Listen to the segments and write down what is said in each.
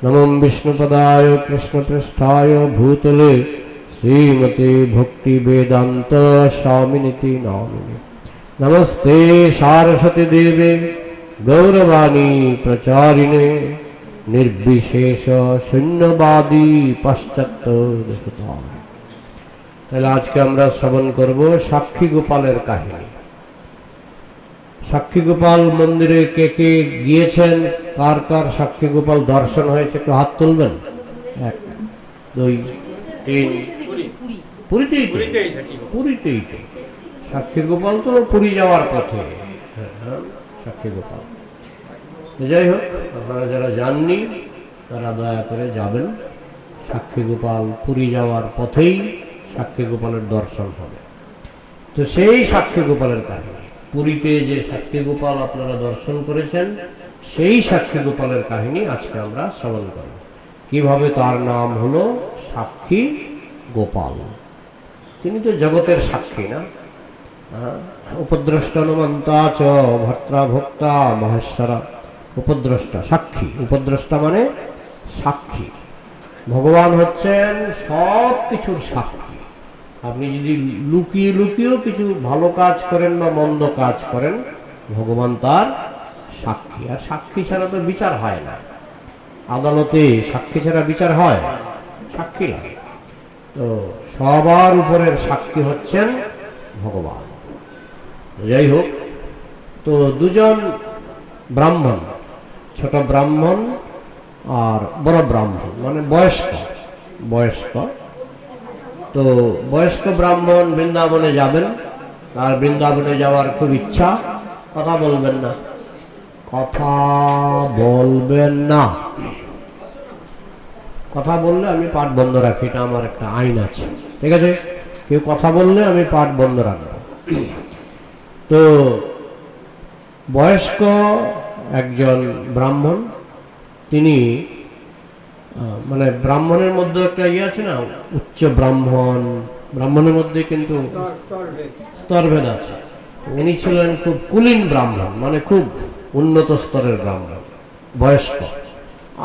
नमो विष्णुपदाय कृष्णपृष्ठाय भूतले श्रीमते भक्ति वेदांत स्वामिनिति नामिने। नमस्ते सारस्वती देवे गौरवाणी प्रचारिणे निर्विशेष शून्यवादी पाश्चात्य देशतारिणे। তাহলে আজকে আমরা শ্রবণ করব সাক্ষী গোপালের কাহিনী। সাক্ষী গোপাল মন্দিরে কে কে গিয়েছেন, কার কার সাক্ষী গোপাল দর্শন হয়েছে একটু হাত তুলবেন। 1 2 3 পুরীতেই তো সাক্ষী গোপাল তো পুরী যাওয়ার পথে। সাক্ষী গোপাল যাই হোক, আপনারা যারা যাননি তারা দয়া করে যাবেন। সাক্ষী গোপাল পুরী যাওয়ার পথেই সাক্ষী গোপালের দর্শন হবে। তো সেই সাক্ষী গোপালের কাহিনী, পুরীতে যে সাক্ষী গোপাল আপনারা দর্শন করেছেন সেই সাক্ষী গোপালের কাহিনী আজকে আমরা শ্রবণ করব। কিভাবে তার নাম হলো সাক্ষী গোপাল। তিনি তো জগতের সাক্ষী না, উপদ্রষ্টনমন্তা চ ভর্তা ভোক্তা মহেশ্বর। উপদ্রষ্টা সাক্ষী, উপদ্রষ্টা মানে সাক্ষী। ভগবান হচ্ছেন সব কিছুর সাক্ষী। আপনি যদি লুকিয়ে লুকিয়েও কিছু ভালো কাজ করেন বা মন্দ কাজ করেন, ভগবান তার সাক্ষী। আর সাক্ষী ছাড়া তো বিচার হয় না। আদালতে সাক্ষী ছাড়া বিচার হয়? সাক্ষী লাগে। তো সবার উপরের সাক্ষী হচ্ছেন ভগবান। যাই হোক, তো দুজন ব্রাহ্মণ, ছোট ব্রাহ্মণ আর বড় ব্রাহ্মণ মানে বয়স্ক। তো বয়স্ক ব্রাহ্মণ বৃন্দাবনে যাবেন, তার বৃন্দাবনে যাওয়ার খুব ইচ্ছা। কথা বলবেন না, কথা বলবেন না। কথা বললে আমি পাঠ বন্ধ রাখি, এটা আমার একটা আইন আছে, ঠিক আছে? কেউ কথা বললে আমি পাঠ বন্ধ রাখবো। তো বয়স্ক একজন ব্রাহ্মণ, তিনি মানে ব্রাহ্মণের মধ্যে একটা ইয়ে আছে না, উচ্চ ব্রাহ্মণ, ব্রাহ্মণের মধ্যে কিন্তু স্তরভেদ আছে। উনি ছিলেন খুব কুলীন ব্রাহ্মণ, মানে খুব উন্নত স্তরের ব্রাহ্মণ, বয়স্ক।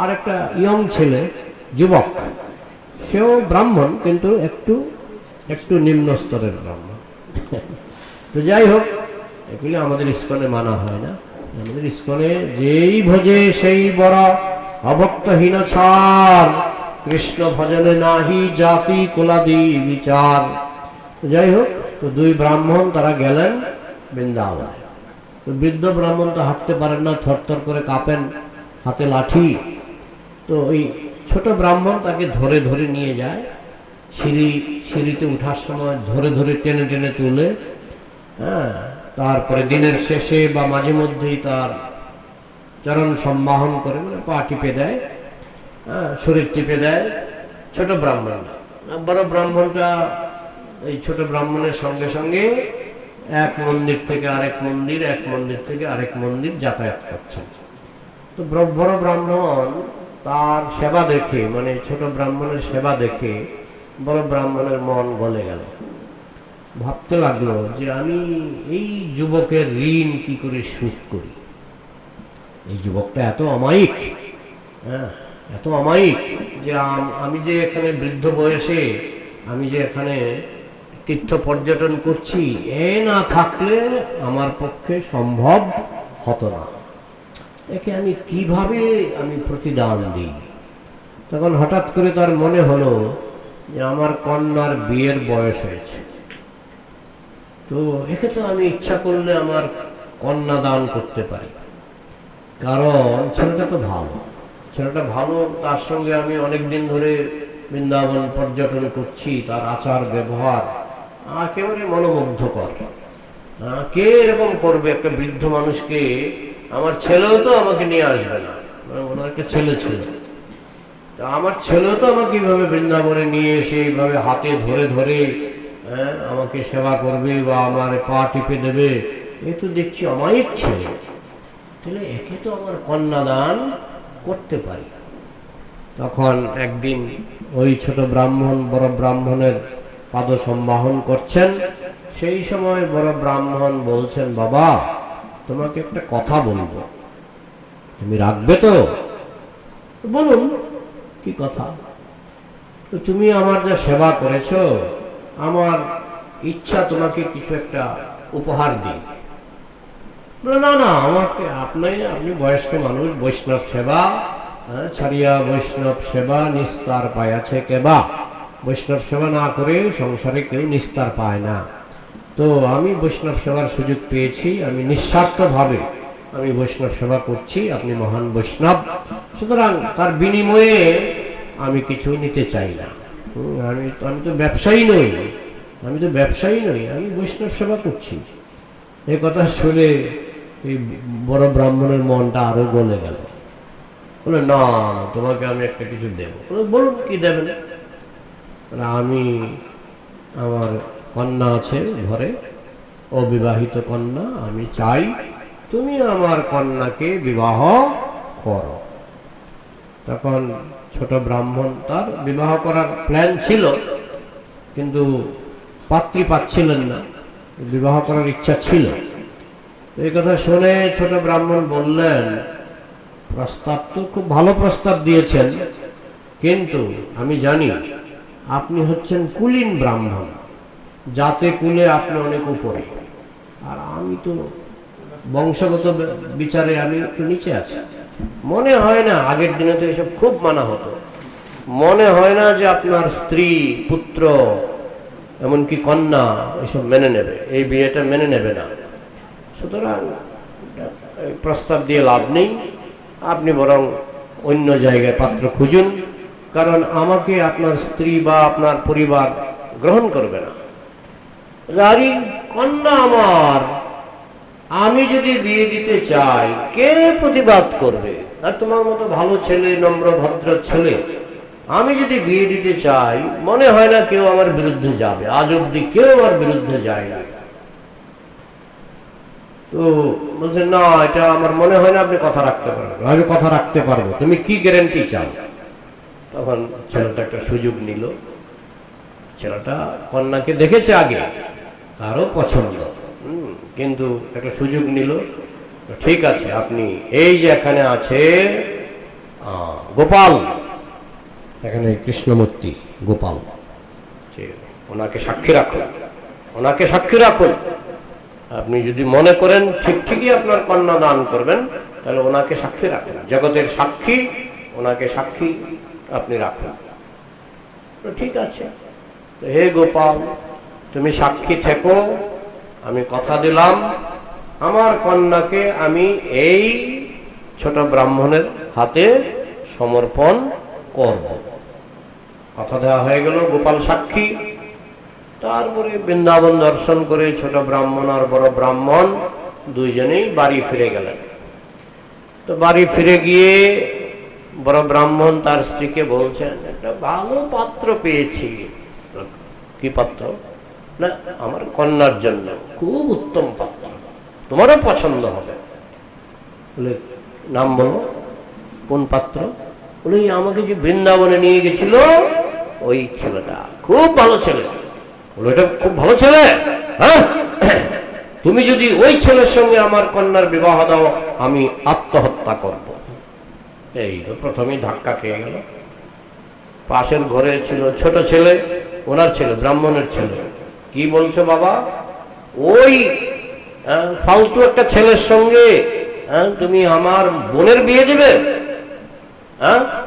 আর একটা ইয়ং ছেলে, যুবক, সেও ব্রাহ্মণ কিন্তু একটু নিম্ন স্তরের ব্রাহ্মণ। তো যাই হোক, এগুলি আমাদের ইস্কনে মানা হয় না। আমাদের ইস্কনে যেই ভজে সেই বড়, অভক্তহীন ছাড়, কৃষ্ণ ভজনে নাহি জাতি কুলাদি বিচার। যাই হোক, তো দুই ব্রাহ্মণ তারা গেলেন বৃন্দাবনে। তো বৃদ্ধ ব্রাহ্মণ তো হাঁটতে পারেন না, থরথর করে কাঁপেন, হাতে লাঠি। তো ওই ছোট ব্রাহ্মণ তাকে ধরে ধরে নিয়ে যায়, সিঁড়িতে উঠার সময় ধরে ধরে টেনে টেনে তুলে। তারপরে দিনের শেষে বা মাঝে মধ্যেই তার চরণ সম্বাহন করে, মানে পা টিপে দেয়, শরীর টিপে দেয় ছোট ব্রাহ্মণ। বড় ব্রাহ্মণটা এই ছোট ব্রাহ্মণের সঙ্গে সঙ্গে এক মন্দির থেকে আরেক মন্দির, এক মন্দির থেকে আরেক মন্দির যাতায়াত করছেন। তো বড় ব্রাহ্মণ তার সেবা দেখে, মানে ছোট ব্রাহ্মণের সেবা দেখে বড় ব্রাহ্মণের মন গলে গেল। ভাবতে লাগলো যে আমি এই যুবকের ঋণ কি করে শোধ করি। এই যুবকটা এত অমায়িক, এত অমায়িক যে আমি যে এখানে বৃদ্ধ বয়সে আমি যে এখানে তীর্থ পর্যটন করছি, এ না থাকলে আমার পক্ষে সম্ভব হতো না। একে আমি কিভাবে প্রতিদান দিই। তখন হঠাৎ করে তার মনে হলো যে আমার কন্যার বিয়ের বয়স হয়েছে, তো একে তো আমি ইচ্ছা করলে আমার কন্যা দান করতে পারি। কারণ ছেলেটা তো ভালো, ছেলেটা ভালো, তার সঙ্গে আমি অনেক দিন ধরে বৃন্দাবন পর্যটন করছি, তার আচার ব্যবহার একেবারে মনোমুগ্ধকর। কে এরকম করবে একটা বৃদ্ধ মানুষকে? আমার ছেলেও তো আমাকে নিয়ে আসবে না, ওনার একটা ছেলে ছিল, আমার ছেলেও তো আমাকে এইভাবে বৃন্দাবনে নিয়ে এসে এইভাবে হাতে ধরে ধরে আমাকে সেবা করবে বা আমার পা টিপে দেবে। এ তো দেখছি অমায়িক ছেলে, তাহলে একে তো আমার কন্যাদান করতে পারি। তখন একদিন ওই ছোট ব্রাহ্মণ বড় ব্রাহ্মণের পাদ সম্বাহন করছেন, সেই সময় বড় ব্রাহ্মণ বলছেন, বাবা তোমাকে একটা কথা বলবো, তুমি রাখবে তো? বলুন। কি কথা, তো তুমি আমার যা সেবা করেছো, আমার ইচ্ছা তোমাকে কিছু একটা উপহার দিই। না না, আমাকে আপনি বয়স্ক মানুষ, বৈষ্ণব সেবা ছাড়িয়া বৈষ্ণব সেবা নিস্তার পাইয়াছে কেবা। বৈষ্ণব সেবা না করে সংসারে কেউ নিস্তার পায় না। তো আমি বৈষ্ণব সেবার সুযোগ পেয়েছি, আমি নিঃস্বার্থভাবে আমি বৈষ্ণব সেবা করছি, আপনি মহান বৈষ্ণব, সুতরাং তার বিনিময়ে আমি কিছু নিতে চাই না। আমি তো ব্যবসায়ী নই, আমি বৈষ্ণব সেবা করছি। এই কথা শুনে এই বড় ব্রাহ্মণের মনটা আরো গলে গেল। বলে না না, তোমাকে আমি একটা কিছু দেব। বলুন কি দেবেন? আমি আমার কন্যা আছে ঘরে, অবিবাহিত কন্যা, আমি চাই তুমি আমার কন্যাকে বিবাহ করো। তখন ছোট ব্রাহ্মণ, তার বিবাহ করার প্ল্যান ছিল, কিন্তু পাত্রী পাচ্ছিলেন না, বিবাহ করার ইচ্ছা ছিল। এই কথা শুনে ছোট ব্রাহ্মণ বললেন, প্রস্তাব তো খুব ভালো প্রস্তাব দিয়েছেন, কিন্তু আমি জানি আপনি হচ্ছেন কুলীন ব্রাহ্মণ, জাতে কুলে আপনি অনেক উপরে, আর আমি তো বংশগত বিচারে আমি একটু নিচে আছি। মনে হয় না, আগের দিনে তো এসব খুব মানা হতো, মনে হয় না যে আপনার স্ত্রী, পুত্র, এমনকি কন্যা এসব মেনে নেবে, এই বিয়েটা মেনে নেবে না। সুতরাং প্রস্তাব দিয়ে লাভ নেই, আপনি বরং অন্য জায়গায় পাত্র খুঁজুন, কারণ আমাকে আপনার স্ত্রী বা আপনার পরিবার গ্রহণ করবে না। আরে কন্যা আমার, আমি যদি বিয়ে দিতে চাই কে প্রতিবাদ করবে? আর তোমার মতো ভালো ছেলে, নম্র ভদ্র ছেলে, আমি যদি বিয়ে দিতে চাই মনে হয় না কেউ আমার বিরুদ্ধে যাবে, আজ অব্দি কেউ আমার বিরুদ্ধে যায় না। তো বলছে না, এটা আমার মনে হয় না আপনি কথা রাখতে পারবেন। আমি কথা রাখতে পারবো, তুমি কি গ্যারান্টি চাও? তখন ছেলেটা একটা সুযোগ নিল, ছেলেটা কন্যাকে দেখেছে আগে, তারও পছন্দ, কিন্তু একটা সুযোগ নিল। ঠিক আছে, আপনি এই যে এখানে আছে গোপাল, এখানে কৃষ্ণমূর্তি গোপাল, ওনাকে সাক্ষী রাখুন, ওনাকে সাক্ষী রাখুন। আপনি যদি মনে করেন ঠিকই আপনার কন্যা দান করবেন, তাহলে ওনাকে সাক্ষী রাখুন, জগতের সাক্ষী, ওনাকে সাক্ষী আপনি রাখুন। ঠিক আছে, হে গোপাল, তুমি সাক্ষী থেকো, আমি কথা দিলাম আমার কন্যাকে আমি এই ছোট ব্রাহ্মণের হাতে সমর্পণ করব। কথা দেওয়া হয়ে গেল, গোপাল সাক্ষী। তারপরে বৃন্দাবন দর্শন করে ছোট ব্রাহ্মণ আর বড় ব্রাহ্মণ দুইজনেই বাড়ি ফিরে গেলেন। তো বাড়ি ফিরে গিয়ে বড় ব্রাহ্মণ তার স্ত্রীকে বলছেন, একটা ভালো পাত্র পেয়েছি। কি পাত্র? না, আমার কন্যার জন্য খুব উত্তম পাত্র, তোমারও পছন্দ হবে। বলে নাম বলো, কোন পাত্র? বলে আমাকে যে বৃন্দাবনে নিয়ে গেছিল ওই ছেলেটা, খুব ভালো ছেলে। বলে এটা খুব ভালো ছেলে? হ্যাঁ, তুমি যদি ওই ছেলের সঙ্গে আমার কন্যার বিবাহ দাও আমি আত্মহত্যা করব। এই তো প্রথমেই ধাক্কা খেয়ে গেল। পাশের ঘরে ছিল ছোট ছেলে, ওনার ছেলে, ব্রাহ্মণের ছেলে। কি বলছো বাবা? ওই ফালতু একটা ছেলের সঙ্গে তুমি আমার বোনের বিয়ে দেবে?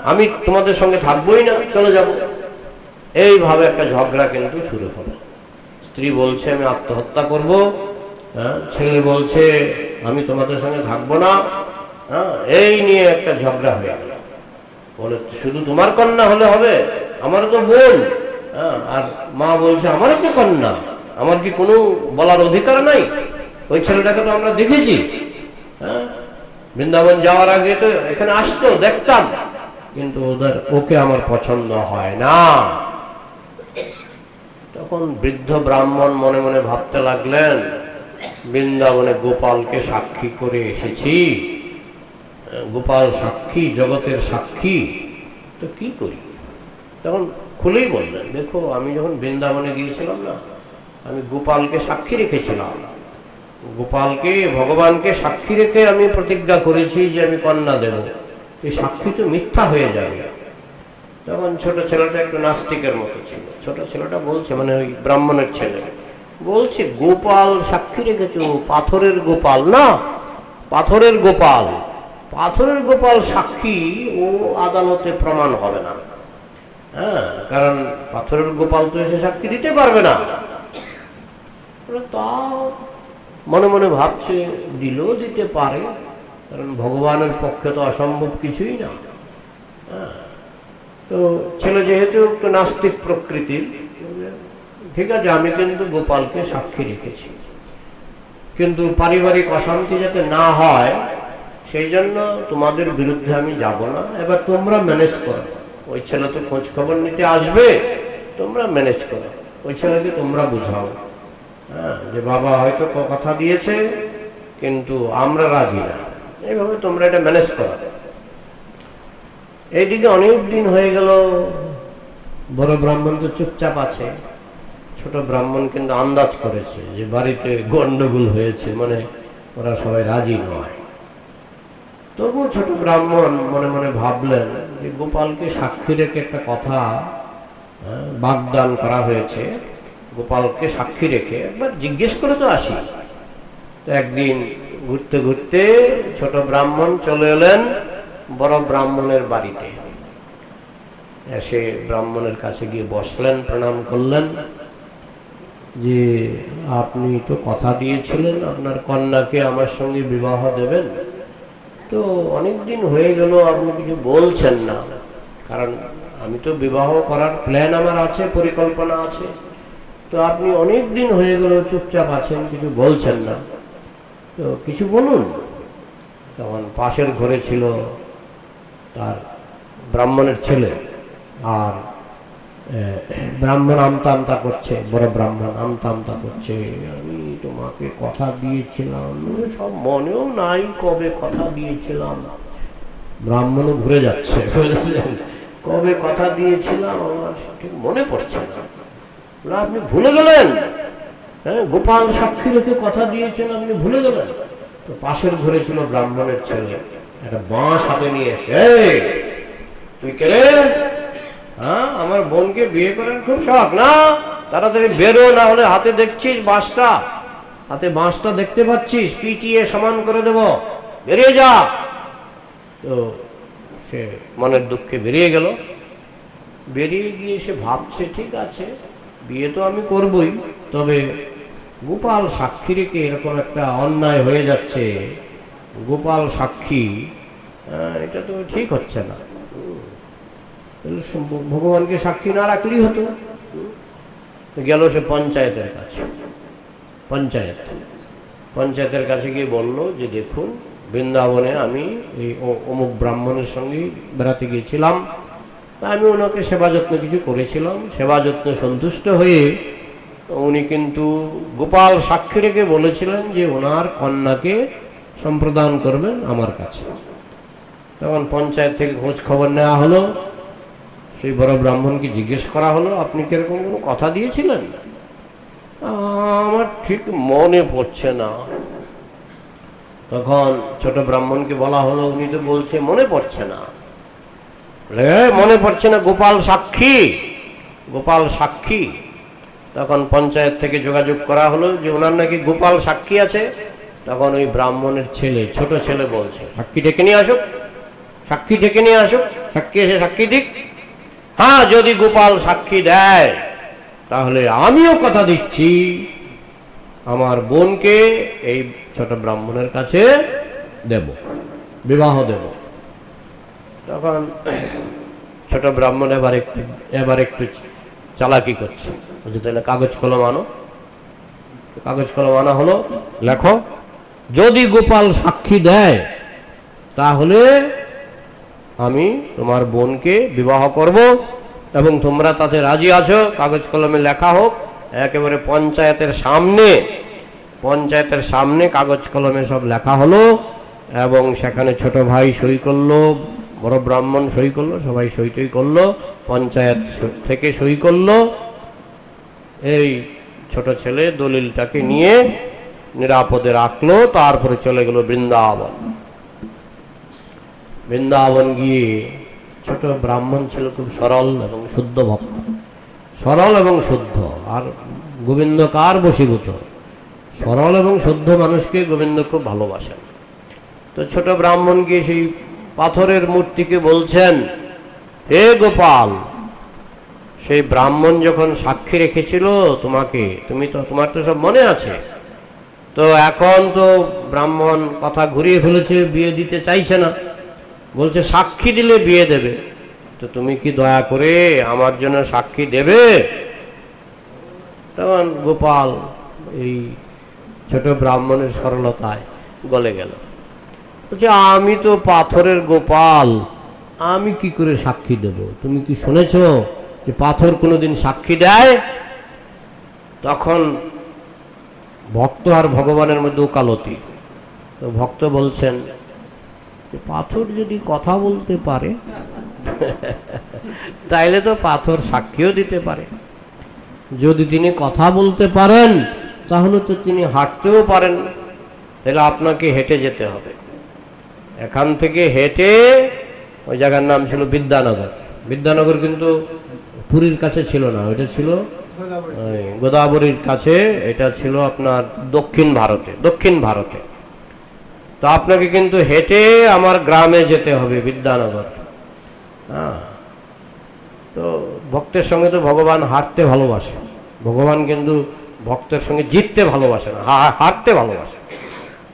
আমি তোমাদের সঙ্গে থাকবোই না, চলে যাব। এইভাবে একটা ঝগড়া কিন্তু শুরু হলো। স্ত্রী বলছে আমি আত্মহত্যা করব, ছেলে বলছে আমি তোমাদের সঙ্গে থাকবো না। এই নিয়ে একটা ঝগড়া হয়ে গেল। বলে শুধু তোমার কন্যা হলে হবে? আমারও তো বোন। আর মা বলছে আমারও তো কন্যা, আমার কি কোনো বলার অধিকার নাই? ওই ছেলেটাকে তো আমরা দেখেছি, বৃন্দাবন যাওয়ার আগে তো এখানে আসতো, দেখতাম, কিন্তু ওকে আমার পছন্দ হয় না। তখন বৃদ্ধ ব্রাহ্মণ মনে মনে ভাবতে লাগলেন, বৃন্দাবনে গোপালকে সাক্ষী করে এসেছি, গোপাল সাক্ষী, জগতের সাক্ষী, তো কি করি? তখন খুলেই বললেন, দেখো আমি যখন বৃন্দাবনে গিয়েছিলাম না, আমি গোপালকে সাক্ষী রেখেছিলাম, গোপালকে, ভগবানকে সাক্ষী রেখে আমি প্রতিজ্ঞা করেছি যে আমি কন্যা দেব। এই সাক্ষী তো মিথ্যা হয়ে যাবে। তখন ছোট ছেলেটা একটু নাস্তিকের মতো ছিল। ছোট ছেলেটা বলছে, মানে ওই ব্রাহ্মণের ছেলে বলছে, গোপাল সাক্ষী রেখেছো, পাথরের গোপাল না, পাথরের গোপাল, পাথরের গোপাল সাক্ষী ও আদালতে প্রমাণ হবে না। হ্যাঁ, কারণ পাথরের গোপাল তো এসে সাক্ষী দিতে পারবে না। তা মনে মনে ভাবছে, দিলেও দিতে পারে, কারণ ভগবানের পক্ষে তো অসম্ভব কিছুই না। হ্যাঁ, তো ছেলে যেহেতু একটু নাস্তিক প্রকৃতির, ঠিক আছে আমি কিন্তু গোপালকে সাক্ষী রেখেছি, কিন্তু পারিবারিক অশান্তি যাতে না হয় সেই জন্য তোমাদের বিরুদ্ধে আমি যাব না, এবার তোমরা ম্যানেজ করো। ওই ছেলে তো খোঁজ খবর নিতে আসবে, তোমরা ম্যানেজ করো, ওই ছেলেকে তোমরা বুঝাও, হ্যাঁ, যে বাবা হয়তো কথা দিয়েছে কিন্তু আমরা রাজি না, এইভাবে তোমরা এটা ম্যানেজ করো। এইদিকে অনেক দিন হয়ে গেল, বড় ব্রাহ্মণ তো চুপচাপ আছে, ছোট ব্রাহ্মণ কিন্তু আন্দাজ করেছে যে বাড়িতে গন্ডগোল হয়েছে, মানে ওরা সবাই রাজি নয়। তবু ছোট ব্রাহ্মণ মনে মনে ভাবলেন যে গোপালকে সাক্ষী রেখে একটা কথা বাগদান করা হয়েছে, গোপালকে সাক্ষী রেখে একবার জিজ্ঞেস করে তো আসি। তো একদিন ঘুরতে ঘুরতে ছোট ব্রাহ্মণ চলে এলেন বড় ব্রাহ্মণের বাড়িতে। এসে ব্রাহ্মণের কাছে গিয়ে বসলেন, প্রণাম করলেন, যে আপনি তো কথা দিয়েছিলেন আপনার কন্যাকে আমার সঙ্গে বিবাহ দেবেন, তো অনেক দিন হয়ে গেল আপনি কিছু বলছেন না, কারণ আমি তো বিবাহ করার প্ল্যান আমার আছে, পরিকল্পনা আছে, তো আপনি অনেক দিন হয়ে গেল চুপচাপ আছেন, কিছু বলছেন না, তো কিছু বলুন। তখন পাশের ঘরে ছিল তার ব্রাহ্মণের ছেলে, আর ব্রাহ্মণ আমতা আমতা করছে, বড় ব্রাহ্মণ আমতা আমতা করছে, আমি তোমাকে কথা দিয়েছিলাম, সব মনেও নাই কবে কথা দিয়েছিলাম। ব্রাহ্মণও ঘুরে যাচ্ছে, বুঝেছেন, কবে কথা দিয়েছিলাম আমার ঠিক মনে পড়ছে না। আপনি ভুলে গেলেন? হ্যাঁ, গোপাল সাক্ষী রেখে কথা দিয়েছেন, আপনি ভুলে গেলেন? তো পাশের ঘরে ছিল ব্রাহ্মণের ছেলে, একটা বাঁশ হাতে নিয়ে এসে, তুই কে রে? হ্যাঁ, আমার বোনকে বিয়ে করার খুব শখ না, তাড়াতাড়ি বেরো, না হলে হাতে দেখছিস বাঁশটা, হাতে বাঁশটা দেখতে পাচ্ছিস, পিটিয়ে সমান করে দেব, বেরিয়ে যা। তো সে মনের দুঃখে বেরিয়ে গেল। বেরিয়ে গিয়ে সে ভাবছে, ঠিক আছে বিয়ে তো আমি করবই, তবে গোপাল সাক্ষী রেখে এরকম একটা অন্যায় হয়ে যাচ্ছে, গোপাল সাক্ষী, এটা তো ঠিক হচ্ছে না, ভগবানকে সাক্ষী না রাখলেই হতো। গেল সে পঞ্চায়েতের কাছে, পঞ্চায়েতের কাছে গিয়ে বলল যে দেখুন, বৃন্দাবনে আমি এই অমুক ব্রাহ্মণের সঙ্গে বেড়াতে গিয়েছিলাম, আমি ওনাকে সেবা যত্ন কিছু করেছিলাম, সেবা যত্নে সন্তুষ্ট হয়ে উনি কিন্তু গোপাল সাক্ষী রেখে বলেছিলেন যে ওনার কন্যাকে সম্প্রদান করবেন আমার কাছে। তখন পঞ্চায়েত থেকে খোঁজ খবর নেওয়া হলো, সেই বড় ব্রাহ্মণকে জিজ্ঞেস করা হলো, আপনি কি এরকম কোনো কথা দিয়েছিলেন? আমার ঠিক মনে পড়ছে না। তখন ছোট ব্রাহ্মণকে বলা হলো, উনি তো বলছে মনে পড়ছে না। মনে পড়ছে না, গোপাল সাক্ষী, গোপাল সাক্ষী। তখন পঞ্চায়েত থেকে যোগাযোগ করা হলো যে ওনার নাকি গোপাল সাক্ষী আছে। তখন ওই ব্রাহ্মণের ছেলে, ছোট ছেলে বলছে, সাক্ষী ডেকে নিয়ে আসুক, সাক্ষী ডেকে নিয়ে আসুক, সাক্ষী এসে সাক্ষী দিক। হ্যাঁ, যদি গোপাল সাক্ষী দেয় তাহলে আমিও কথা দিচ্ছি আমার বোনকে এই ছোট ব্রাহ্মণের কাছে দেব, বিবাহ দেব। তখন ছোট ব্রাহ্মণ এবার একটু চালাকি করছে, বলছে তাহলে কাগজ কলম আনো। কাগজ কলম আনা হলো, লেখো, যদি গোপাল সাক্ষী দেয় তাহলে আমি তোমার বোনকে বিবাহ করব এবং তোমরা তাতে রাজি আছো। কাগজ কলমে লেখা হোক, একেবারে পঞ্চায়েতের সামনে কাগজ কলমে সব লেখা হলো, এবং সেখানে ছোট ভাই সই করলো, বড় ব্রাহ্মণ সই করলো, সবাই সই টই করলো, পঞ্চায়েত থেকে সই করলো। এই ছোট ছেলে দলিলটাকে নিয়ে নিরাপদে রাখলো, তারপরে চলে গেল বৃন্দাবন। বৃন্দাবন গিয়ে ছোট ব্রাহ্মণ ছিল খুব সরল এবং শুদ্ধ ভক্ত, সরল এবং শুদ্ধ। আর গোবিন্দ কার বশীভূত? সরল এবং শুদ্ধ মানুষকে গোবিন্দ খুব ভালোবাসেন। তো ছোট ব্রাহ্মণকে সেই পাথরের মূর্তিকে বলছেন, হে গোপাল, সেই ব্রাহ্মণ যখন সাক্ষী রেখেছিল তোমাকে, তোমার তো সব মনে আছে, তো এখন তো ব্রাহ্মণ কথা ঘুরিয়ে ফেলেছে, বিয়ে দিতে চাইছে না, বলছে সাক্ষী দিলে বিয়ে দেবে। তো তুমি কি দয়া করে আমার জন্য সাক্ষী দেবে? তখন গোপাল এই ছোট ব্রাহ্মণের সরলতায় গলে গেল, বলছে আমি তো পাথরের গোপাল, আমি কি করে সাক্ষী দেব? তুমি কি শুনেছ যে পাথর কোনোদিন সাক্ষী দেয়? তখন ভক্ত আর ভগবানের মধ্যে ওকালতি। তো ভক্ত বলছেন যে পাথর যদি কথা বলতে পারে তাইলে তো পাথর সাক্ষীও দিতে পারে। যদি তিনি কথা বলতে পারেন তাহলে তো তিনি হাঁটতেও পারেন, তাহলে আপনাকে হেঁটে যেতে হবে। এখান থেকে হেঁটে, ওই জায়গার নাম ছিল বিদ্যানগর। বিদ্যানগর কিন্তু পুরীর কাছে ছিল না, ওইটা ছিল গোদাবরীর কাছে, এটা ছিল আপনার দক্ষিণ ভারতে। তো আপনাকে কিন্তু হেঁটে আমার গ্রামে যেতে হবে, বিদ্যানগর। হ্যাঁ, তো ভক্তের সঙ্গে তো ভগবান হাঁটতে ভালোবাসে, ভগবান কিন্তু ভক্তের সঙ্গে জিততে ভালোবাসে না, হাঁটতে ভালোবাসে।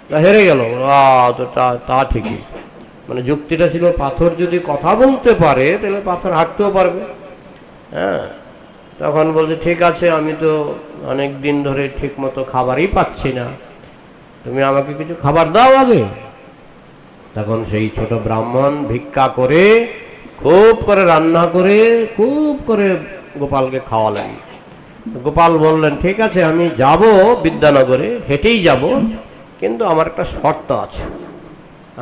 তা হেরে গেল। তো তা ঠিকই, মানে যুক্তিটা ছিল পাথর যদি কথা বলতে পারে তাহলে পাথর হাঁটতেও পারবে। হ্যাঁ, তখন বলছে ঠিক আছে, আমি তো অনেক দিন ধরে ঠিক মতো খাবারই পাচ্ছি না, তুমি আমাকে কিছু খাবার দাও আগে। তখন সেই ছোট ব্রাহ্মণ ভিক্ষা করে, খুব করে রান্না করে, খুব করে গোপালকে খাওয়ালেন। গোপাল বললেন ঠিক আছে, আমি যাব বিদ্যানগরে, হেঁটেই যাব, কিন্তু আমার একটা শর্ত আছে,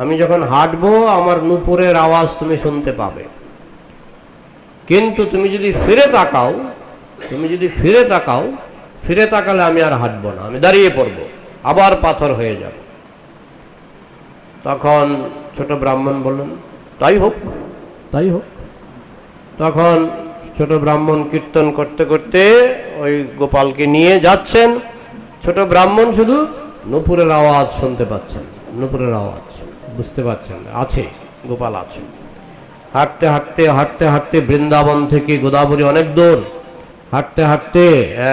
আমি যখন হাঁটবো আমার নূপুরের আওয়াজ তুমি শুনতে পাবে, কিন্তু তুমি যদি ফিরে তাকালে আমি আর হাঁটবো না, আমি দাঁড়িয়ে পড়বো, আবার পাথর হয়ে যাব। তখন ছোট ব্রাহ্মণ বললেন তাই হোক। তখন ছোট ব্রাহ্মণ কীর্তন করতে করতে ওই গোপালকে নিয়ে যাচ্ছেন। ছোট ব্রাহ্মণ শুধু নূপুরের আওয়াজ শুনতে পাচ্ছেন, নূপুরের আওয়াজ বুঝতে পারছেন আছে, গোপাল আছে। হাঁটতে হাঁটতে বৃন্দাবন থেকে গোদাবরী অনেক দূর, হাঁটতে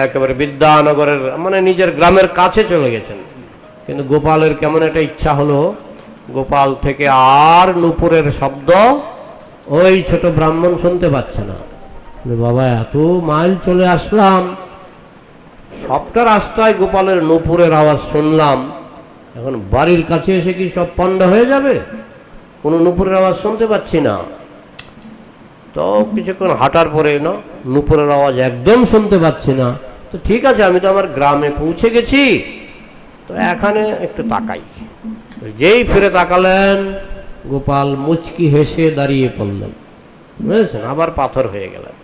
একেবারে বিদ্যানগরের মানে নিজের গ্রামের কাছে চলে গেছেন। কিন্তু গোপালের কেমন একটা ইচ্ছা হলো, গোপাল থেকে আর নূপুরের শব্দ ওই ছোট ব্রাহ্মণ শুনতে পাচ্ছে না। বাবা, এত মাইল চলে আসলাম, সবটা রাস্তায় গোপালের নূপুরের আওয়াজ শুনলাম, এখন বাড়ির কাছে এসে কি সব পণ্ড হয়ে যাবে? কোনো নূপুরের আওয়াজ শুনতে পাচ্ছি না। তো কিছুক্ষণ হাঁটার পরে না, নূপুরের আওয়াজ একদম শুনতে পাচ্ছি না। তো ঠিক আছে, আমি তো আমার গ্রামে পৌঁছে গেছি, তো এখানে একটু তাকাই। যেই ফিরে তাকালেন, গোপাল মুচকি হেসে দাঁড়িয়ে পড়লেন, বুঝেছেন, আবার পাথর হয়ে গেলেন।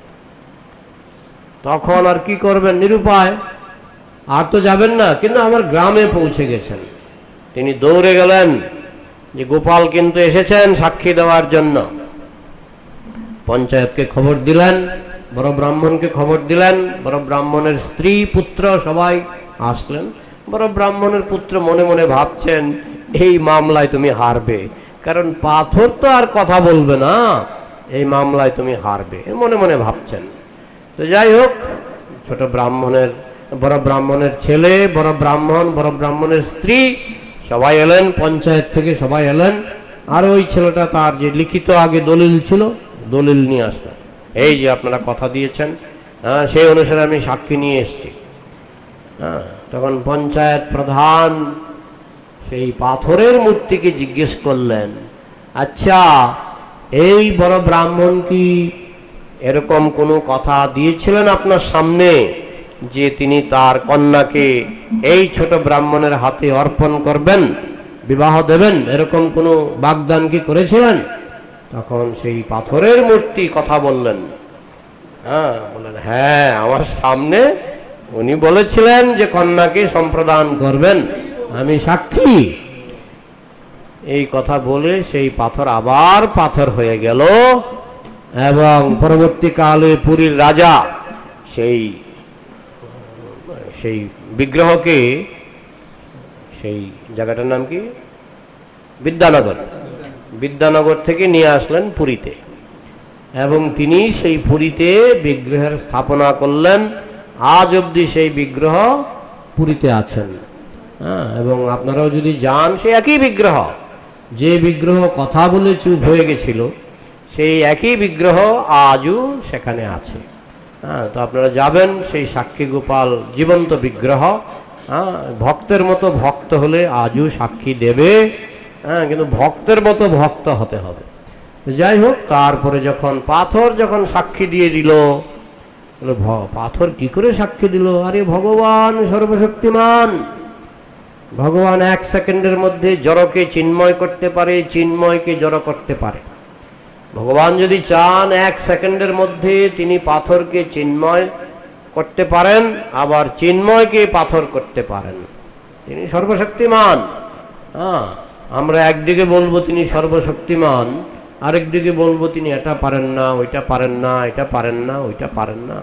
তখন আর কি করবেন, নিরুপায়, আর তো যাবেন না, কিন্তু আমার গ্রামে পৌঁছে গেছেন। তিনি দৌড়ে গেলেন যে গোপাল কিন্তু এসেছেন সাক্ষী দেওয়ার জন্য। পঞ্চায়েতকে খবর দিলেন, বড় ব্রাহ্মণকে খবর দিলেন, বড় ব্রাহ্মণের স্ত্রী পুত্র সবাই আসলেন। বড় ব্রাহ্মণের পুত্র মনে মনে ভাবছেন এই মামলায় তুমি হারবে, কারণ পাথর তো আর কথা বলবে না, এই মামলায় তুমি হারবে, মনে মনে ভাবছেন। তো যাই হোক, ছোট ব্রাহ্মণের, বড় ব্রাহ্মণের ছেলে, বড় ব্রাহ্মণের স্ত্রী সবাই এলেন, পঞ্চায়েত থেকে সবাই এলেন। আর ওই ছেলেটা তার যে লিখিত আগে দলিল ছিল, দলিল নিয়ে আসলেন, এই যে আপনারা কথা দিয়েছেন, সেই অনুসারে আমি সাক্ষী নিয়ে এসেছি। তখন পঞ্চায়েত প্রধান সেই পাথরের মূর্তিকে জিজ্ঞেস করলেন, আচ্ছা এই বড় ব্রাহ্মণ কি এরকম কোনো কথা দিয়েছিলেন আপনার সামনে যে তিনি তার কন্যাকে এই ছোট ব্রাহ্মণের হাতে অর্পণ করবেন, বিবাহ দেবেন, এরকম কোনো বাগদান কি করেছিলেন? তখন সেই পাথরের মূর্তি কথা বললেন, বললেন হ্যাঁ, আমার সামনে উনি বলেছিলেন যে কন্যাকে সম্প্রদান করবেন, আমি সাক্ষী। এই কথা বলে সেই পাথর আবার পাথর হয়ে গেল, এবং পরবর্তীকালে পুরীর রাজা সেই সেই বিগ্রহকে, সেই জায়গাটার নাম কি, বিদ্যানগর, বিদ্যানগর থেকে নিয়ে আসলেন পুরীতে, এবং তিনি সেই পুরীতে বিগ্রহের স্থাপনা করলেন। আজ অবধি সেই বিগ্রহ পুরীতে আছেন। হ্যাঁ, এবং আপনারাও যদি যান, সেই একই বিগ্রহ, যে বিগ্রহ কথা বলে চুপ হয়ে গেছিল, সেই একই বিগ্রহ আজও সেখানে আছে। হ্যাঁ, তো আপনারা যাবেন, সেই সাক্ষী গোপাল জীবন্ত বিগ্রহ। হ্যাঁ, ভক্তের মতো ভক্ত হলে আজও সাক্ষী দেবে। হ্যাঁ, কিন্তু ভক্তের মতো ভক্ত হতে হবে। যাই হোক, তারপরে যখন পাথর যখন সাক্ষী দিয়ে দিল, পাথর কি করে সাক্ষী দিল? আরে ভগবান সর্বশক্তিমান, ভগবান 1 সেকেন্ডের মধ্যে জড়কে চিন্ময় করতে পারে, চিন্ময়কে জড় করতে পারে। ভগবান যদি চান 1 সেকেন্ডের মধ্যে তিনি পাথরকে চিন্ময় করতে পারেন, আবার চিন্ময়কে পাথর করতে পারেন। তিনি সর্বশক্তিমান। হ্যাঁ, আমরা একদিকে বলবো তিনি সর্বশক্তিমান, আরেকদিকে বলবো তিনি এটা পারেন না, ওইটা পারেন না, এটা পারেন না, ওইটা পারেন না।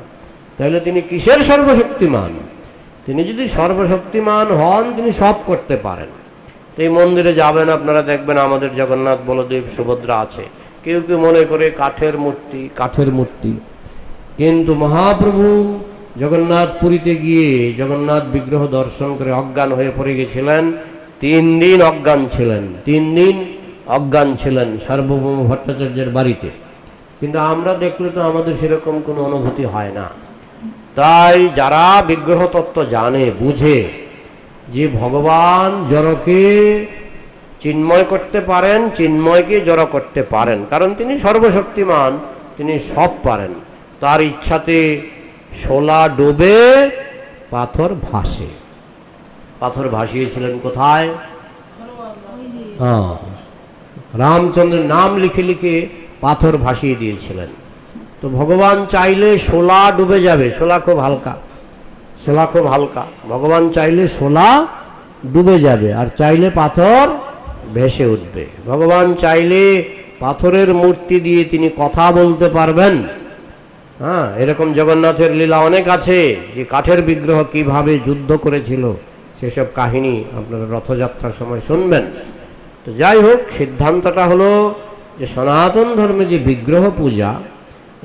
তাহলে তিনি কিসের সর্বশক্তিমান? তিনি যদি সর্বশক্তিমান হন, তিনি সব করতে পারেন। তো এই মন্দিরে যাবেন, আপনারা দেখবেন আমাদের জগন্নাথ, বলদেব, সুভদ্রা আছে। কেউ কেউ মনে করে কাঠের মূর্তি, কাঠের মূর্তি। কিন্তু মহাপ্রভু জগন্নাথ পুরীতে গিয়ে জগন্নাথ বিগ্রহ দর্শন করে অজ্ঞান হয়ে পড়ে গেছিলেন। 3 দিন অজ্ঞান ছিলেন, 3 দিন অজ্ঞান ছিলেন সার্বভৌম ভট্টাচার্যের বাড়িতে। কিন্তু আমরা দেখলে তো আমাদের সেরকম কোনো অনুভূতি হয় না। তাই যারা বিগ্রহ তত্ত্ব জানে, বুঝে যে ভগবান জড়কে চিন্ময় করতে পারেন, চিন্ময়কে জড় করতে পারেন, কারণ তিনি সর্বশক্তিমান, তিনি সব পারেন। তার ইচ্ছাতে শোলা ডোবে, পাথর ভাসে। পাথর ভাসিয়েছিলেন কোথায়? রামচন্দ্রের নাম লিখে লিখে পাথর ভাসিয়ে দিয়েছিলেন। তো ভগবান চাইলে শোলা ডুবে যাবে। শোলা খুব হালকা, শোলা খুব হালকা। ভগবান চাইলে শোলা ডুবে যাবে, আর চাইলে পাথর ভেসে উঠবে। ভগবান চাইলে পাথরের মূর্তি দিয়ে তিনি কথা বলতে পারবেন। হ্যাঁ, এরকম জগন্নাথের লীলা অনেক আছে, যে কাঠের বিগ্রহ কিভাবে যুদ্ধ করেছিল সেসব কাহিনী আপনারা রথযাত্রার সময় শুনবেন। তো যাই হোক, সিদ্ধান্তটা হলো যে সনাতন ধর্মে যে বিগ্রহ পূজা,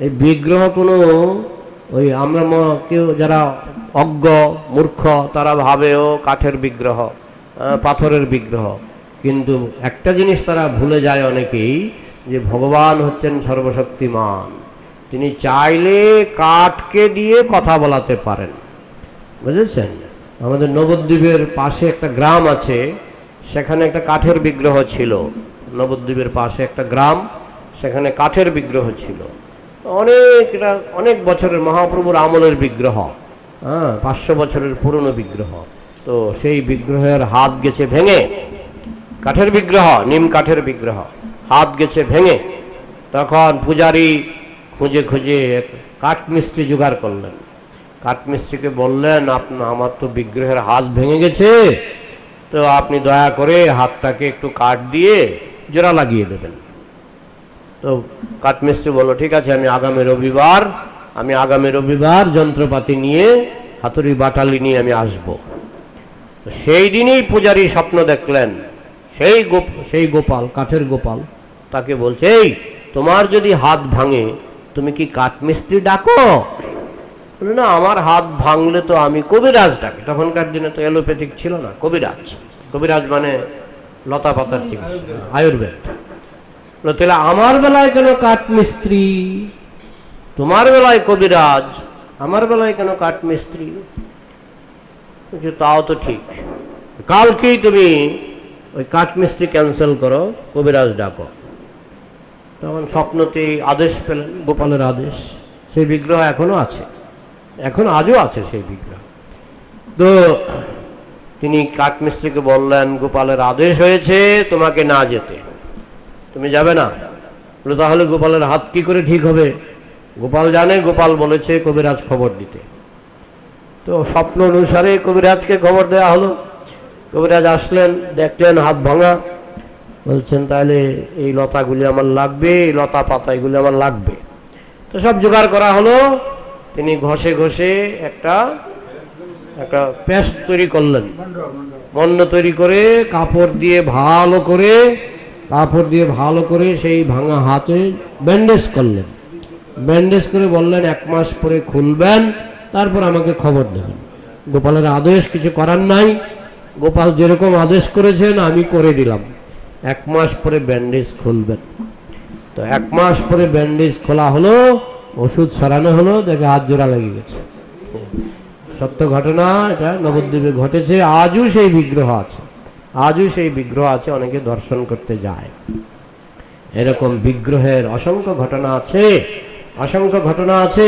এই বিগ্রহ কোনো ওই আমরা কেউ যারা অজ্ঞ মূর্খ তারা ভাবেও কাঠের বিগ্রহ, পাথরের বিগ্রহ। কিন্তু একটা জিনিস তারা ভুলে যায় অনেকেই, যে ভগবান হচ্ছেন সর্বশক্তিমান। তিনি চাইলে কাঠকে দিয়ে কথা বলাতে পারেন, বুঝেছেন? আমাদের নবদ্বীপের পাশে একটা গ্রাম আছে, সেখানে একটা কাঠের বিগ্রহ ছিল। নবদ্বীপের পাশে একটা গ্রাম, সেখানে কাঠের বিগ্রহ ছিল। অনেক বছরের মহাপ্রভুর আমলের বিগ্রহ, 500 বছরের পুরনো বিগ্রহ। তো সেই বিগ্রহের হাত গেছে ভেঙে, কাঠের বিগ্রহ, নিম কাঠের বিগ্রহ, হাত গেছে ভেঙে। তখন পূজারী খুঁজে খুঁজে কাঠমিস্ত্রি জোগাড় করলেন। কাঠমিস্ত্রিকে বললেন, আমার তো বিগ্রহের হাত ভেঙে গেছে, তো আপনি দয়া করে হাতটাকে একটু কাঠ দিয়ে জোড়া লাগিয়ে দেবেন। তো কাঠমিস্ত্রি বলল, ঠিক আছে, আমি আগামী রবিবার যন্ত্রপাতি নিয়ে, হাতুড়ি বাটালি নিয়ে আমি আসব। সেই দিনই পূজারী স্বপ্ন দেখলেন, সেই গোপাল, কাঠের গোপাল, তাকে বলছে, এই তোমার যদি হাত ভাঙে তুমি কি কাঠমিস্ত্রি ডাকো? না, আমার হাত ভাঙলে তো আমি কবিরাজ ডাকি। তখনকার দিনে তো এলোপ্যাথিক ছিল না, কবিরাজ। কবিরাজ মানে লতা পাতার চিকিৎসা, আয়ুর্বেদ। তাহলে আমার বেলায় কেন কাঠমিস্ত্রি? তোমার বেলায় কবিরাজ, আমার বেলায় কেন কাঠমিস্ত্রি? তাও তো ঠিক, কালকেই তুমি ওই কাঠমিস্ত্রি ক্যান্সেল করো, কবিরাজ ডাকো। তখন স্বপ্নতে আদেশ পেলেন, গোপালের আদেশ। সেই বিগ্রহ এখনো আছে, এখন আজও আছে সেই বিগ্রহ। তো তিনি কাঠমিস্ত্রিকে বললেন, গোপালের আদেশ হয়েছে তোমাকে না যেতে, তুমি যাবে না। তাহলে গোপালের হাত কি করে ঠিক হবে? গোপাল জানে, গোপাল বলেছে কবিরাজ খবর দিতে। তো স্বপ্ন অনুসারে কবিরাজকে খবর দেওয়া হলো। কবিরাজ আসলেন, দেখলেন হাত ভাঙা। বলছেন, তাহলে এই লতাগুলি আমার লাগবে, এই লতা পাতা এগুলি আমার লাগবে। তো সব জোগাড় করা হলো, তিনি ঘষে ঘষে একটা পেস্ট তৈরি করলেন, মন্ড তৈরি করে কাপড় দিয়ে ভালো করে সেই ভাঙা হাতে ব্যান্ডেজ করলেন। ব্যান্ডেজ করে বললেন 1 মাস পরে খুলবেন, তারপর আমাকে খবর দেবেন। গোপালের আদেশ, কিছু করার নাই, গোপাল যেরকম আদেশ করেছেন আমি করে দিলাম। 1 মাস পরে ব্যান্ডেজ খুলবেন। তো 1 মাস পরে ব্যান্ডেজ খোলা হলো, ওষুধ সরানো হলো, দেখে হাত জোড়া লেগে গেছে। সত্য ঘটনা, এটা নবদ্বীপে ঘটেছে। আজও সেই বিগ্রহ আছে, অনেকে দর্শন করতে যায়। এরকম বিগ্রহের অসংখ্য ঘটনা আছে।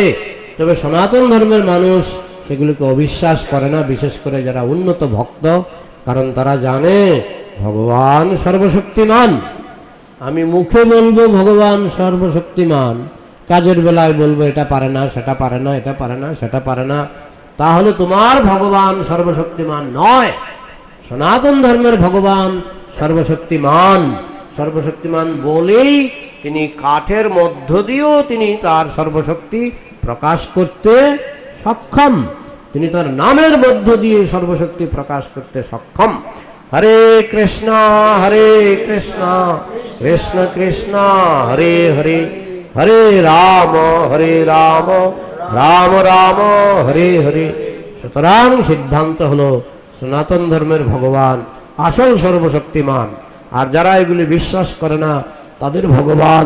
তবে সনাতন ধর্মের মানুষ সেগুলোকে অবিশ্বাস করে না, বিশেষ করে যারা উন্নত ভক্ত, কারণ তারা জানে ভগবান সর্বশক্তিমান। আমি মুখে বলবো ভগবান সর্বশক্তিমান, কাজের বেলায় বলবো এটা পারে না, সেটা পারে না, এটা পারে না, সেটা পারে না, তাহলে তোমার ভগবান সর্বশক্তিমান নয়। সনাতন ধর্মের ভগবান সর্বশক্তিমান বলেই তিনি কাঠের মধ্য দিয়েও তিনি তার সর্বশক্তি প্রকাশ করতে সক্ষম। তিনি তার নামের মধ্য দিয়ে সর্বশক্তি প্রকাশ করতে সক্ষম। হরে কৃষ্ণ কৃষ্ণ কৃষ্ণ হরে হরে, হরে রাম রাম রাম হরে হরে। সুতরাং সিদ্ধান্ত হলো সনাতন ধর্মের ভগবান আসল সর্বশক্তিমান, আর যারা এগুলি বিশ্বাস করে না তাদের ভগবান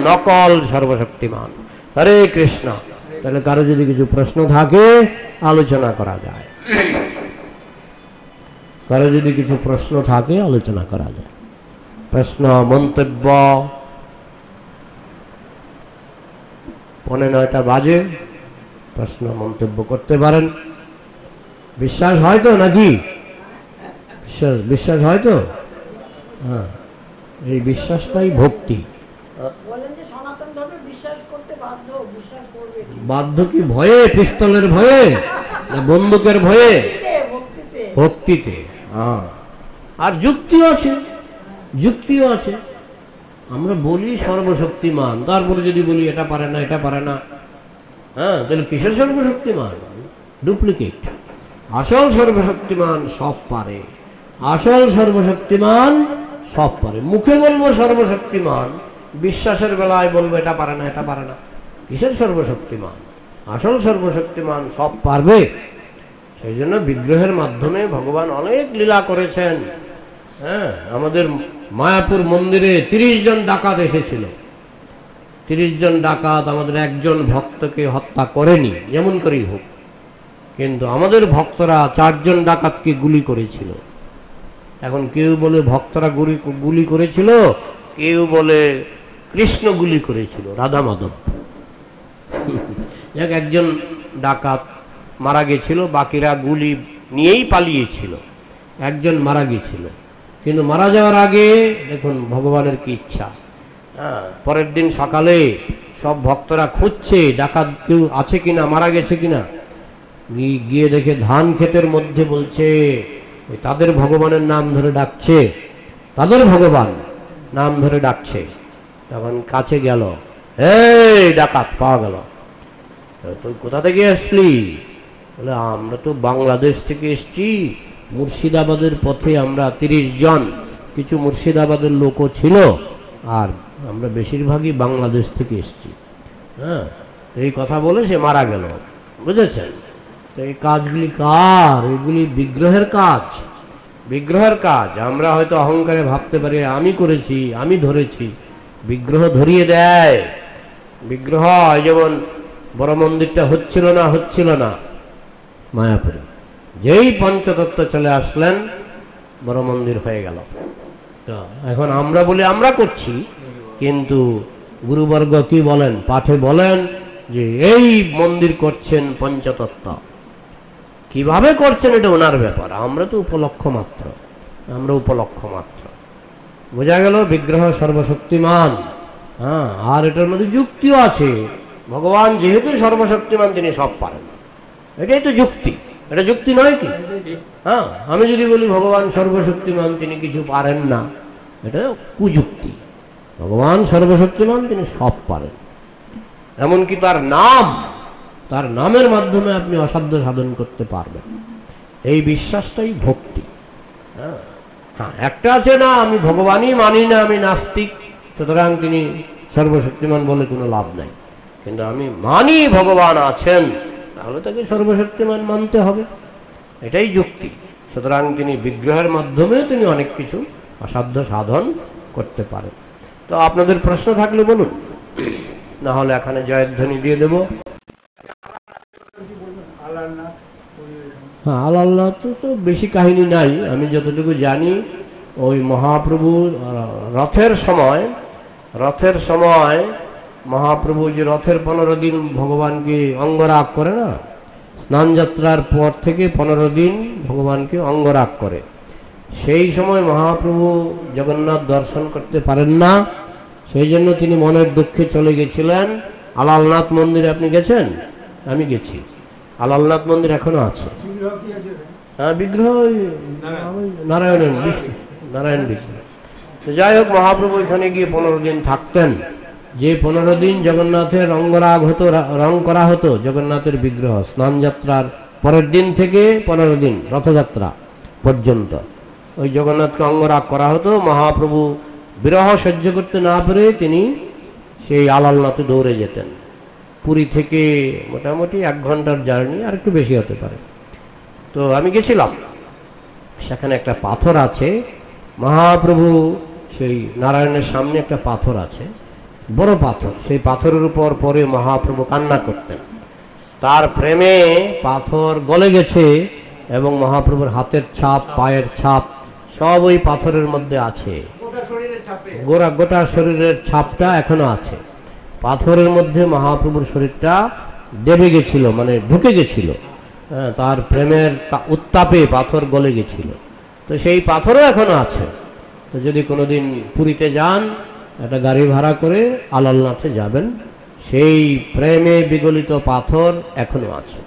নকল সর্বশক্তিমান। হরে কৃষ্ণ। তাহলে কারো যদি কিছু প্রশ্ন থাকে আলোচনা করা যায়, প্রশ্ন মন্তব্য। 9:45 বাজে, প্রশ্ন মন্তব্য করতে পারেন। বিশ্বাস হয় তো নাকি? বিশ্বাস হয় তো? হ্যাঁ, এই বিশ্বাসটাই ভক্তি। বাধ্য কি ভয়ে, পিস্তলের ভয়ে না বন্দুকের ভয়ে? ভক্তিতে। হ্যাঁ, আর যুক্তিও আছে। আমরা বলি সর্বশক্তিমান, তারপরে যদি বলি এটা পারে না, হ্যাঁ, তাহলে কিসের সর্বশক্তিমান? ডুপ্লিকেট। আসল সর্বশক্তিমান সব পারে। মুখে বলবো সর্বশক্তিমান, বিশ্বাসের বেলায় বলবো এটা পারে না। কিসের সর্বশক্তিমান? আসল সর্বশক্তিমান সব পারবে। সেই জন্য বিগ্রহের মাধ্যমে ভগবান অনেক লীলা করেছেন। হ্যাঁ, আমাদের মায়াপুর মন্দিরে 30 জন ডাকাত এসেছিল। 30 জন ডাকাত আমাদের একজন ভক্তকে হত্যা করেনি, যেমন করেই হোক, কিন্তু আমাদের ভক্তরা 4 জন ডাকাতকে গুলি করেছিল। এখন কেউ বলে ভক্তরা গুলি করেছিল, কেউ বলে কৃষ্ণ গুলি করেছিল, রাধা মাধব। একজন ডাকাত মারা গেছিল, বাকিরা গুলি নিয়েই পালিয়েছিল। একজন মারা গেছিল, কিন্তু মারা যাওয়ার আগে দেখুন ভগবানের কি ইচ্ছা। হ্যাঁ, পরের দিন সকালে সব ভক্তরা খুঁজছে ডাকাত কেউ আছে কিনা, মারা গেছে কিনা। গিয়ে দেখে ধান ক্ষেতের মধ্যে বলছে তাদের ভগবানের নাম ধরে ডাকছে, তাদের ভগবান নাম ধরে ডাকছে। তখন কাছে গেল, এই ডাকাত পাওয়া গেল, তুই কোথা থেকে আসলি? বলে আমরা তো বাংলাদেশ থেকে এসছি, মুর্শিদাবাদের পথে আমরা 30 জন, কিছু মুর্শিদাবাদের লোকও ছিল, আর আমরা বেশিরভাগই বাংলাদেশ থেকে এসছি। হ্যাঁ, এই কথা বলে সে মারা গেল। বুঝেছেন? তো এই কাজগুলি কার? এগুলি বিগ্রহের কাজ। আমরা হয়তো অহংকারে ভাবতে পারি আমি করেছি, আমি ধরেছি। বিগ্রহ ধরিয়ে দেয়। বিগ্রহ যেমন বড় মন্দিরটা হচ্ছিল না মায়াপুরে, যেই পঞ্চতত্ত্ব চলে আসলেন বড় মন্দির হয়ে গেল। এখন আমরা বলি আমরা করছি, কিন্তু গুরুবর্গ কি বলেন? পাঠে বলেন যে এই মন্দির করছেন পঞ্চতত্ত্ব। কিভাবে করছেন এটা ওনার ব্যাপার, আমরা তো উপলক্ষ মাত্র। বোঝা গেল বিগ্রহ সর্বশক্তিমান। হ্যাঁ, আর এটার মধ্যে যুক্তিও আছে। ভগবান যেহেতু সর্বশক্তিমান, তিনি সব পারেন, এটাই তো যুক্তি। এটা যুক্তি নয় কি? হ্যাঁ, আমি যদি বলি ভগবান সর্বশক্তিমান, তিনি কিছু পারেন না, এটা কুযুক্তি। ভগবান সর্বশক্তিমান, তিনি সব পারেন। এমনকি তার নামের মাধ্যমে আপনি অসাধ্য সাধন করতে পারবেন। এই বিশ্বাসটাই ভক্তি। হ্যাঁ, একটা আছে না, আমি ভগবানই মানি না, আমি নাস্তিক, সুতরাং তিনি সর্বশক্তিমান বলে কোনো লাভ নাই। কিন্তু আমি মানি ভগবান আছেন, তাহলে তাকে সর্বশক্তিমান মানতে হবে, এটাই যুক্তি। সুতরাং তিনি বিগ্রহের মাধ্যমে তিনি অনেক কিছু অসাধ্য সাধন করতে পারেন। তো আপনাদের প্রশ্ন থাকলে বলুন, না হলে এখানে জয়ধ্বনি দিয়ে দেব। হ্যাঁ, আলালনাথ তো বেশি কাহিনী নাই, আমি যতটুকু জানি ওই মহাপ্রভু রথের সময় মহাপ্রভু যে রথের 15 দিন ভগবানকে অঙ্গরাগ করে না, স্নান যাত্রার পর থেকে 15 দিন ভগবানকে অঙ্গরাগ করে। সেই সময় মহাপ্রভু জগন্নাথ দর্শন করতে পারেন না, সেই জন্য তিনি মনের দুঃখে চলে গেছিলেন আলালনাথ মন্দিরে। আপনি গেছেন? আমি গেছি। আলালনাথ মন্দির এখনো আছে। হ্যাঁ, বিগ্রহ নারায়ণ বিগ্রহ। তো যাই হোক, মহাপ্রভু এখানে গিয়ে 15 দিন থাকতেন। যে 15 দিন জগন্নাথের রং করা হতো জগন্নাথের বিগ্রহ, স্নান যাত্রার পরের দিন থেকে 15 দিন রথযাত্রা পর্যন্ত ওই জগন্নাথকে অঙ্গরাগ করা হতো। মহাপ্রভু বিরহ সহ্য করতে না পেরে তিনি সেই আলালনাথে দৌড়ে যেতেন। পুরী থেকে মোটামুটি 1 ঘন্টার জার্নি, আর একটু বেশি হতে পারে। তো আমি গেছিলাম, সেখানে একটা পাথর আছে। মহাপ্রভু সেই নারায়ণের সামনে একটা পাথর আছে, বড় পাথর। সেই পাথরের উপর পরে মহাপ্রভু কান্না করতেন। তার প্রেমে পাথর গলে গেছে এবং মহাপ্রভুর হাতের ছাপ, পায়ের ছাপ সব ওই পাথরের মধ্যে আছে। গোটা শরীরের ছাপটা এখনো আছে। পাথরের মধ্যে মহাপ্রভুর শরীরটা দেবে গেছিল, মানে ঢুকে গেছিল। তার প্রেমের উত্তাপে পাথর গলে গেছিল। তো সেই পাথরও এখনো আছে। তো যদি কোনোদিন পুরীতে যান, একটা গাড়ি ভাড়া করে আলালনাথে যাবেন, সেই প্রেমে বিগলিত পাথর এখনো আছে।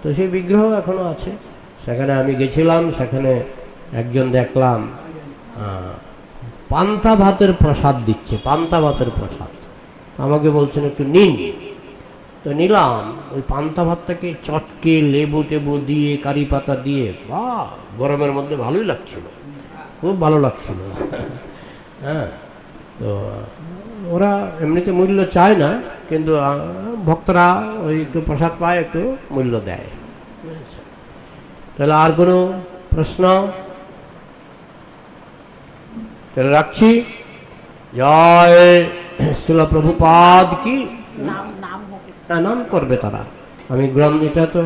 তো সেই বিগ্রহ এখনো আছে। সেখানে আমি গেছিলাম, সেখানে একজন দেখলাম পান্তা ভাতের প্রসাদ দিচ্ছে, পান্তা ভাতের প্রসাদ। আমাকে বলছেন একটু নিন। তো নিলাম। ওই পান্তা ভাতটাকে চটকে লেবু টেবু দিয়ে, কারি পাতা দিয়ে, বাহ, গরমের মধ্যে ভালোই লাগছিল, খুব ভালো লাগছিল। হ্যাঁ, তো ওরা এমনিতে মূল্য চায় না, কিন্তু ভক্তরা ওই একটু প্রসাদ পায়, একটু মূল্য দেয়। তাহলে আর কোনো প্রশ্ন? তাহলে রাখছি। জয় শ্রীল প্রভুপাদ কি। নাম করবে তারা, আমি গ্রাম এটা তো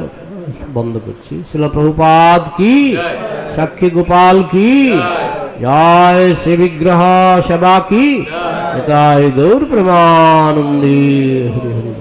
বন্ধ করছি। শ্রীল প্রভুপাদ কি, সাক্ষী গোপাল কি, জয় শ্রী বিগ্রহ সেবা কি, এটাই গৌর প্রেমানন্দী। হরি হরি।